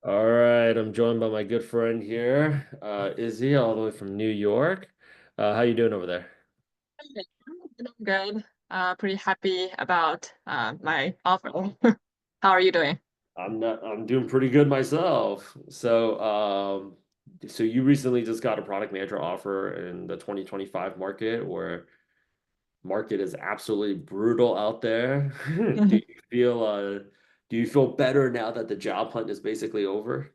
All right, I'm joined by my good friend here, Izzy, all the way from New York. How you doing over there? I'm good. Pretty happy about my offer. How are you doing? I'm doing pretty good myself. So you recently just got a product manager offer in the 2025 market where market is absolutely brutal out there. Do you feel do you feel better now that the job hunt is basically over?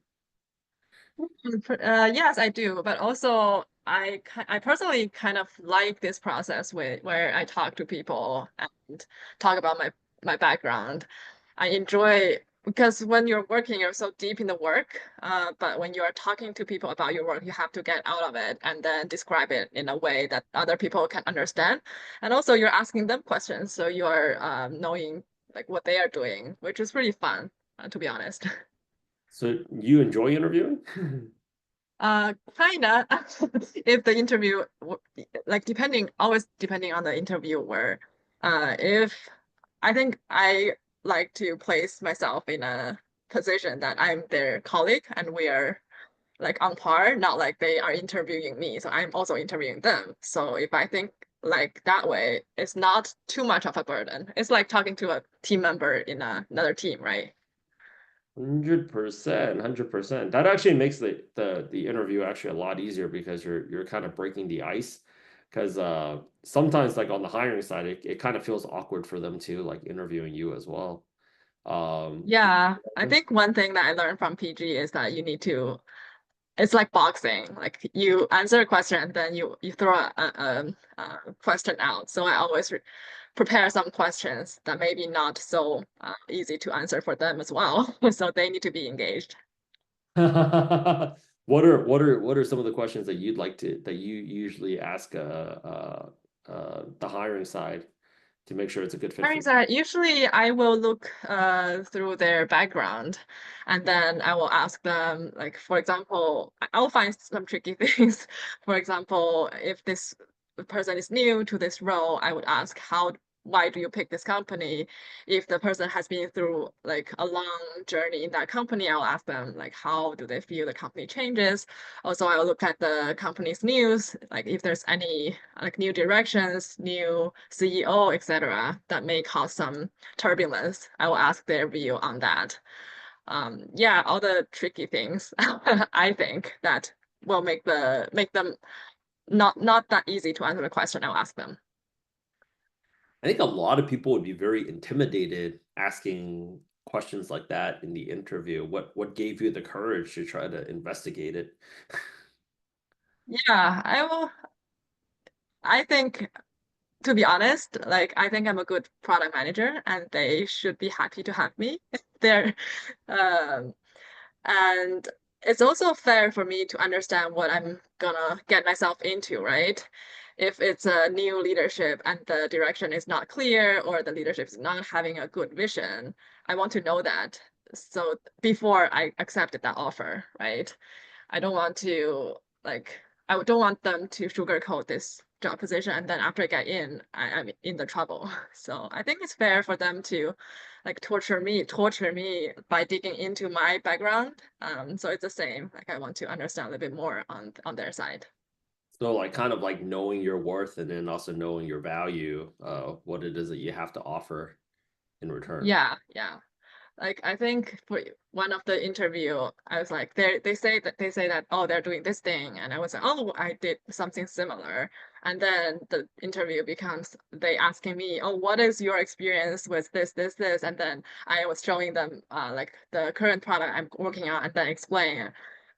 Yes, I do. But also, I personally kind of like this process where I talk to people and talk about my background. I enjoy because when you're working, you're so deep in the work. But when you're talking to people about your work, you have to get out of it and then describe it in a way that other people can understand. And also, you're asking them questions, so you're knowing like what they are doing, which is pretty fun, to be honest. So you enjoy interviewing? Kinda. If the interview, like always depending on the interviewer. If I think I like to place myself in a position that I'm their colleague and we are like on par, not like they are interviewing me. So I'm also interviewing them. So if I think like that way, it's not too much of a burden. It's like talking to a team member in another team, right? 100%, 100%. That actually makes the interview actually a lot easier because you're kind of breaking the ice. Because sometimes like on the hiring side, it kind of feels awkward for them too, like interviewing you as well. Do Yeah, I you, think one thing that I learned from PG is that you need to it's like boxing. Like you answer a question and then you throw a question out. So I always prepare some questions that maybe not so easy to answer for them as well. So they need to be engaged. what are some of the questions that you'd like to that you usually ask the hiring side to make sure it's a good fit for Parents you? are usually I will look through their background and then I will ask them like for example I'll find some tricky things. For example, if this person is new to this role, I would ask why do you pick this company? If the person has been through like a long journey in that company, I'll ask them like how do they feel the company changes. Also, I'll look at the company's news, like if there's any like new directions, new CEO, etc., that may cause some turbulence. I will ask their view on that. Yeah, all the tricky things I think that will make them not that easy to answer the question. I'll ask them. I think a lot of people would be very intimidated asking questions like that in the interview. What gave you the courage to try to investigate it? Yeah, I will. I think to be honest, like I think I'm a good product manager, and they should be happy to have me. They're um, And it's also fair for me to understand what I'm gonna get myself into, right? If it's a new leadership and the direction is not clear or the leadership is not having a good vision, I want to know that. So before I accepted that offer, right? I don't want to like I don't want them to sugarcoat this job position and then after I get in, I'm in the trouble. So I think it's fair for them to like torture me by digging into my background. So it's the same. Like I want to understand a little bit more on their side. So like kind of like knowing your worth and then also knowing your value, what it is that you have to offer in return. Yeah, yeah. Like I think for one of the interview, I was like, they say that oh they're doing this thing, and I was like oh I did something similar, and then the interview becomes they asking me oh what is your experience with this, and then I was showing them like the current product I'm working on, and then explain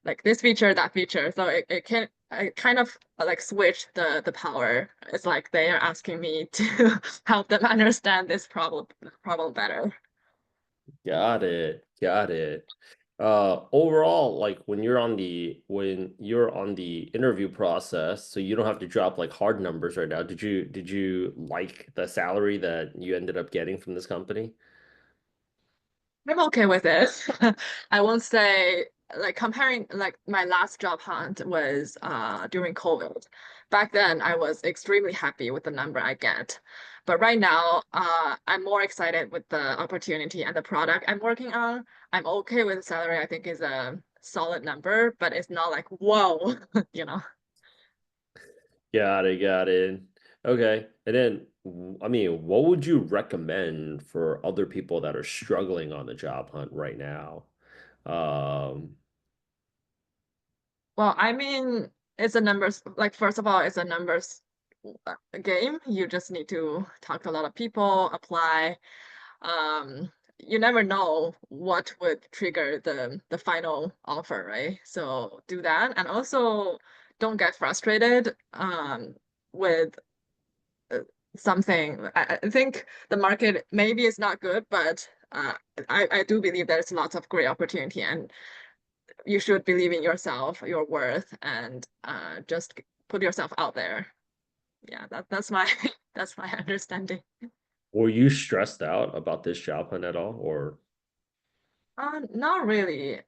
like this feature that feature, so it can I kind of like switch the power. It's like they are asking me to help them understand this problem better. Got it. Got it. Overall, like when you're on the interview process, so you don't have to drop like hard numbers right now. Did you like the salary that you ended up getting from this company? I'm okay with it. I won't say like comparing like my last job hunt was during COVID. back then I was extremely happy with the number I get. But right now, I'm more excited with the opportunity and the product I'm working on. I'm okay with the salary. I think is a solid number, but it's not like, whoa, you know. Got it, got it. Okay. And then, I mean, what would you recommend for other people that are struggling on the job hunt right now? Um, Well, I mean, it's a numbers, like, first of all, it's a numbers game. You just need to talk to a lot of people, apply. You never know what would trigger the final offer, right? So do that, and also don't get frustrated with uh, something. I think the market maybe is not good, but I do believe there's lots of great opportunity, and you should believe in yourself, your worth, and just put yourself out there. Yeah, that's my that's my understanding. were you stressed out about this job hunt at all? Or Not really.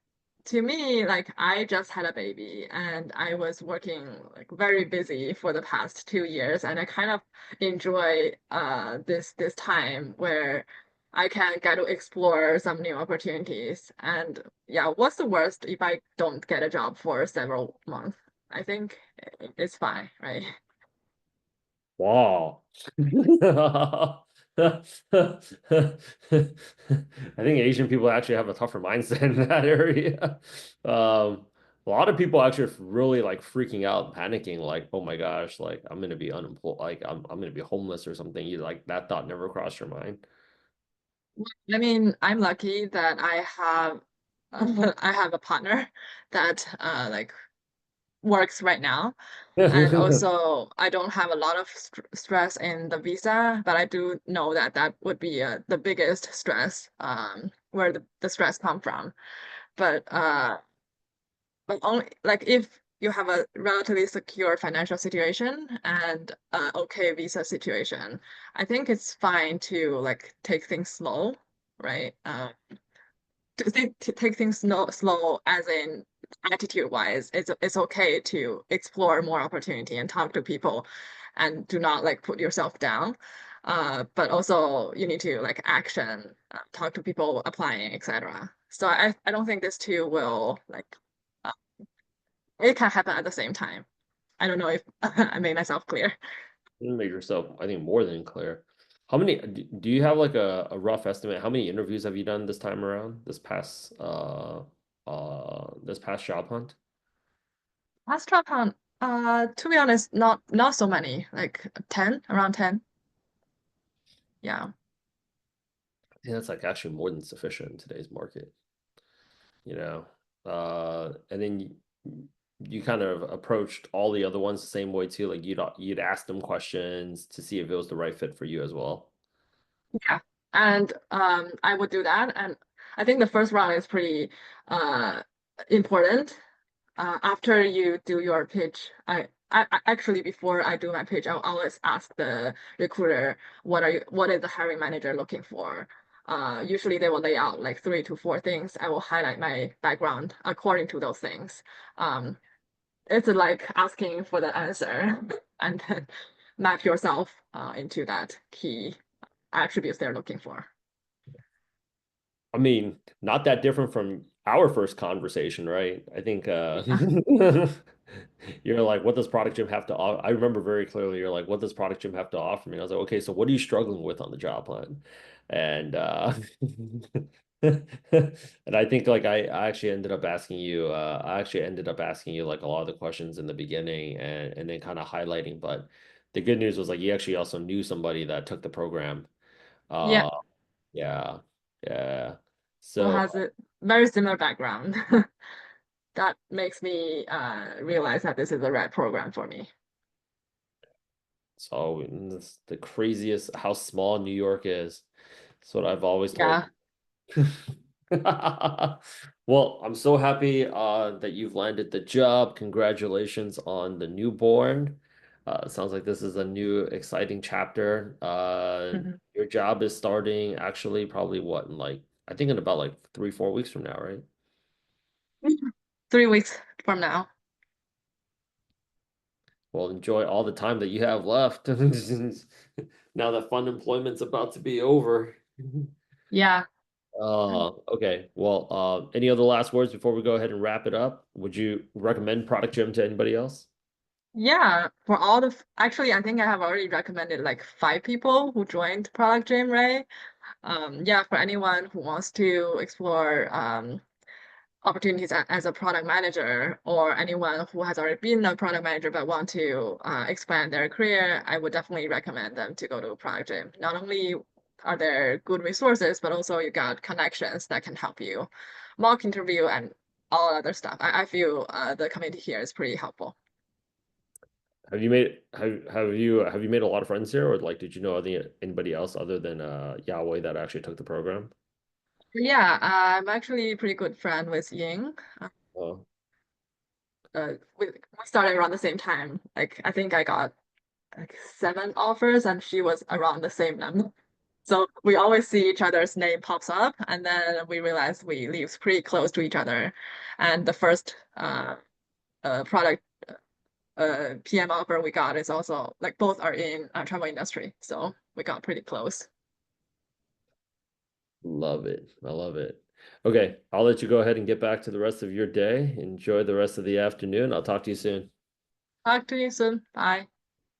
To me, like I just had a baby and I was working like very busy for the past 2 years, and I kind of enjoy this time where I can get to explore some new opportunities. And yeah, what's the worst if I don't get a job for several months? I think it's fine, right? wow. I think Asian people actually have a tougher mindset in that area. A lot of people actually are really like freaking out, panicking, like, oh my gosh, like I'm gonna be unemployed, like I'm gonna be homeless or something. You like that thought never crossed your mind. I mean, I'm lucky that I have I have a partner that like works right now. And also, I don't have a lot of stress in the visa, but I do know that that would be the biggest stress, where the stress come from. But only like if you have a relatively secure financial situation and okay visa situation, I think it's fine to like take things slow, right? To take things slow as in attitude wise, it's okay to explore more opportunity and talk to people and do not like put yourself down. But also you need to like action, talk to people applying, etc. So I don't think this two will like uh, it can happen at the same time. I don't know if I made myself clear. You made yourself, I think, more than clear. How many do you have like a rough estimate? How many interviews have you done this time around, this past job hunt? Last drop on, to be honest, not so many, like 10, around 10. Yeah. Yeah, that's like actually more than sufficient in today's market, you know. And then you kind of approached all the other ones the same way too. Like you'd ask them questions to see if it was the right fit for you as well. Yeah. And I would do that. And I think the first round is pretty uh important. After you do your pitch, actually before I do my pitch, I'll always ask the recruiter what is the hiring manager looking for. Usually they will lay out like 3 to 4 things. I will highlight my background according to those things. Um, it's like asking for the answer and then map yourself into that key attributes they're looking for. I mean, not that different from our first conversation, right? I think Yeah. you're like, what does Product Gym have to offer? I remember very clearly you're like, what does Product Gym have to offer me? I was like, okay, so what are you struggling with on the job hunt? And and I think like I actually ended up asking you I actually ended up asking you like a lot of the questions in the beginning and then kind of highlighting, but the good news was like you actually also knew somebody that took the program. Yeah. Uh yeah. Yeah. Who So, has a very similar background. That makes me realize that this is the right program for me. so it's the craziest how small New York is. That's what I've always told. Yeah. Well, I'm so happy that you've landed the job. Congratulations on the newborn. It sounds like this is a new exciting chapter. Mhm. Your job is starting actually probably what in like I think in about like 3, 4 weeks from now, right? 3 weeks from now. Well, enjoy all the time that you have left. Now that fun employment's about to be over. Yeah. Okay. Well, any other last words before we go ahead and wrap it up? Would you recommend Product Gym to anybody else? Yeah, for all the actually, I think I have already recommended like 5 people who joined Product Gym, right? Yeah, for anyone who wants to explore opportunities as a product manager, or anyone who has already been a product manager but want to expand their career, I would definitely recommend them to go to Product Gym. Not only are there good resources, but also you got connections that can help you mock interview and all other stuff. I feel the community here is pretty helpful. Have you made a lot of friends here, or like did you know anybody else other than Yahweh that actually took the program? Yeah, I'm actually pretty good friend with Ying. Oh, We started around the same time. Like I think I got like 7 offers, and she was around the same number. So we always see each other's name pops up, and then we realize we live pretty close to each other. And the first product PM offer we got is also like both are in travel industry, so we got pretty close. love it. I love it. Okay, I'll let you go ahead and get back to the rest of your day. Enjoy the rest of the afternoon. I'll talk to you soon. Talk to you soon. Bye.